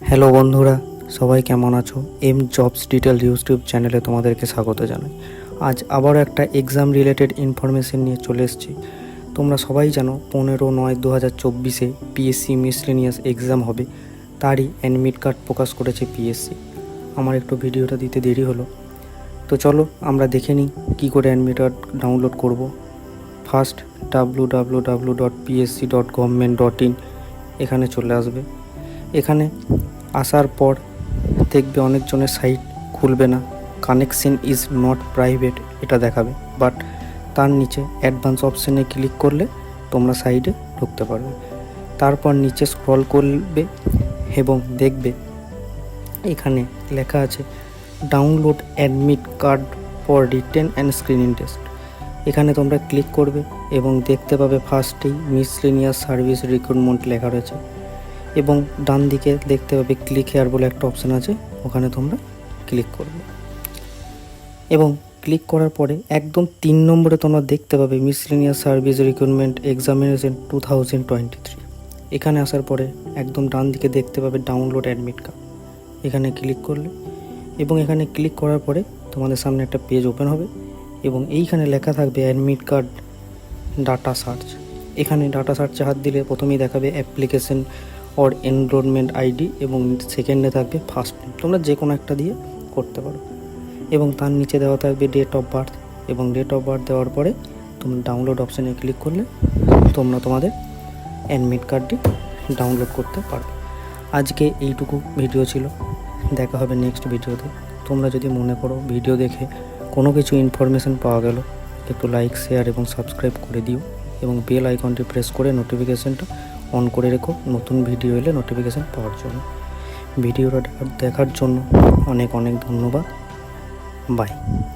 Hello বন্ধুরা, সবাই কেমন আছো? এম জবস ডিটেল ইউটিউব চ্যানেলে তোমাদেরকে স্বাগত জানাই। আজ আবারও একটা এক্সাম রিলেটেড ইনফরমেশন নিয়ে চলে এসেছি। তোমরা সবাই জানো 15/9/2024 পিএসসি মিসলেনিয়াস এক্সাম হবে, তারই অ্যাডমিট কার্ড প্রকাশ করেছে পিএসসি। আমার একটু ভিডিওটা দিতে দেরি হলো, তো চলো আমরা দেখে নিই কী করে অ্যাডমিট কার্ড ডাউনলোড করব। ফার্স্ট www.psc.government.in এখানে চলে আসবে। এখানে আসার পর দেখবে অনেকজনের সাইট খুলবে না, কানেকশন ইজ নট প্রাইভেট এটা দেখাবে, বাট তার নিচে অ্যাডভান্স অপশানে ক্লিক করলে তোমরা সাইটে ঢুকতে পারবে। তারপর নিচে স্ক্রল করবে এবং দেখবে এখানে লেখা আছে download admit card for written and screening test. এখানে তোমরা ক্লিক করবে এবং দেখতে পাবে ফার্স্টেই মিসলেনিয়াস সার্ভিস রিক্রুটমেন্ট লেখা রয়েছে এবং ডান দিকে দেখতে পাবে ক্লিক হেয়ার বলে একটা অপশান আছে, ওখানে তোমরা ক্লিক করবে এবং ক্লিক করার পরে একদম 3 নম্বরে তোমরা দেখতে পাবে মিসলেনিয়াস সার্ভিস রিক্রুটমেন্ট এক্সামিনেশন 2023। এখানে আসার পরে একদম ডান দিকে দেখতে পাবে ডাউনলোড অ্যাডমিট কার্ড, এখানে ক্লিক করলে এবং এখানে ক্লিক করার পরে তোমাদের সামনে একটা পেজ ওপেন হবে এবং এইখানে লেখা থাকবে অ্যাডমিট কার্ড ডাটা সার্চ। এখানে ডাটা সার্চে হাত দিলে প্রথমেই দেখাবে অ্যাপ্লিকেশন অর এনরোলমেন্ট আইডি এবং সেকেন্ডে থাকবে ফার্স্ট নেম, তোমরা যে কোনো একটা দিয়ে করতে পারো এবং তার নিচে দেওয়া থাকবে ডেট অফ বার্থ এবং ডেট অফ বার্থ দেওয়ার পরে তোমরা ডাউনলোড অপশানে ক্লিক করলে তোমরা তোমাদের অ্যাডমিট কার্ডটি ডাউনলোড করতে পারবে। আজকে এইটুকু ভিডিও ছিল, দেখা হবে নেক্সট ভিডিওতে। তোমরা যদি মনে করো ভিডিও দেখে কোনো কিছু ইনফরমেশান পাওয়া গেল, একটু লাইক শেয়ার এবং সাবস্ক্রাইব করে দিও এবং বেল আইকনটি প্রেস করে নোটিফিকেশানটা অন করে রেখো নতুন ভিডিও এলে নোটিফিকেশান পাওয়ার জন্য। ভিডিওটা দেখার জন্য অনেক অনেক ধন্যবাদ। বাই।